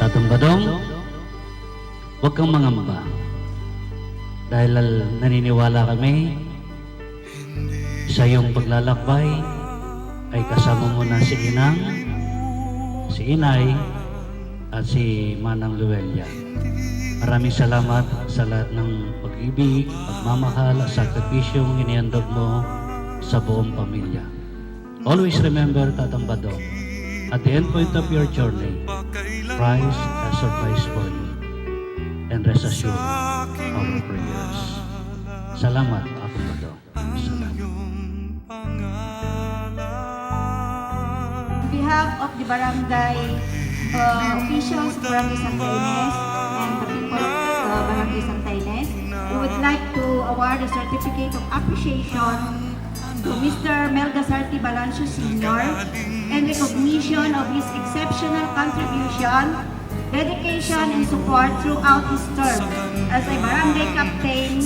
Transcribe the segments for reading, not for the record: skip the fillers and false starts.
Tatang Badong, huwag kang mangamba. Dahil naniniwala kami sa iyong paglalakbay ay kasama mo na si Inang, si Inay, at si Manang Luelia. Maraming salamat sa lahat ng pag-ibig, pagmamahal at sakripisyong inihandog mo sa buong pamilya. Always remember, Tatang Badong, at the end point of your journey, Christ has surprise for you. And rest assured, our prayers. Salamat, Tatang Badong. Salamat. On behalf of the barangay officials of Barangay Santa Ines and the people of Barangay Santa Ines, we would like to award a certificate of appreciation to Mr. Melgasarti Balancio Sr. and recognition of his exceptional contribution, dedication, and support throughout his term as a barangay captain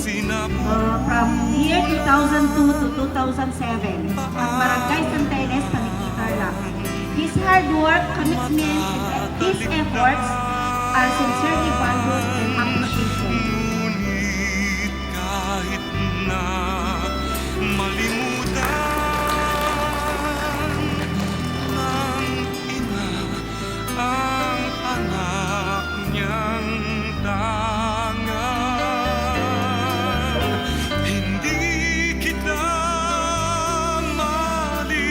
from year 2002 to 2007 at Barangay Santa Ines, Panikita. His hard work, commitment, and his efforts are sincerely valued and appreciated. Ngunit kahit na malimutan ng ina ang anak niyang tangan, hindi kita malilimutan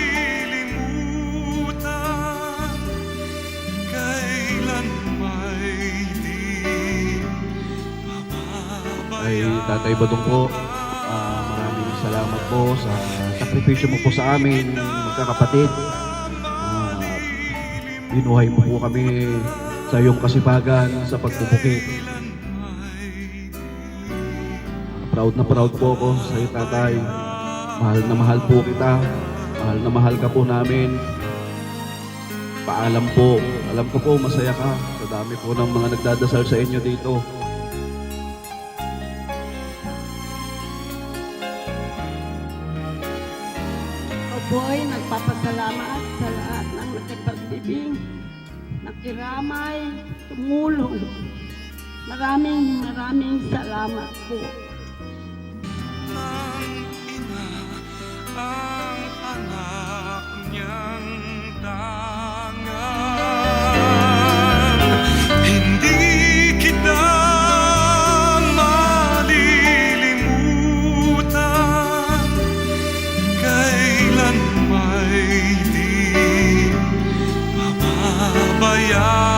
kailan may di Ay Tatay Badong po, maraming salamat po sa sakripisyo mo po sa amin, magkakapatid. Binuhay mo po kami sa iyong kasipagan sa pagpupukit. Proud na proud po ako sa iyo, Tatay. Mahal na mahal po kita. Mahal na mahal ka po namin. Paalam po. Alam ko po masaya ka sa dami po ng mga nagdadasal sa inyo dito. Boy, nagpapasalamat sa lahat ng nakipagbibing, nakiramay, tumulong. Maraming salamat po. ng ina ang anak niyang tangan, hindi kita malilimutan kailan may di pababayaan.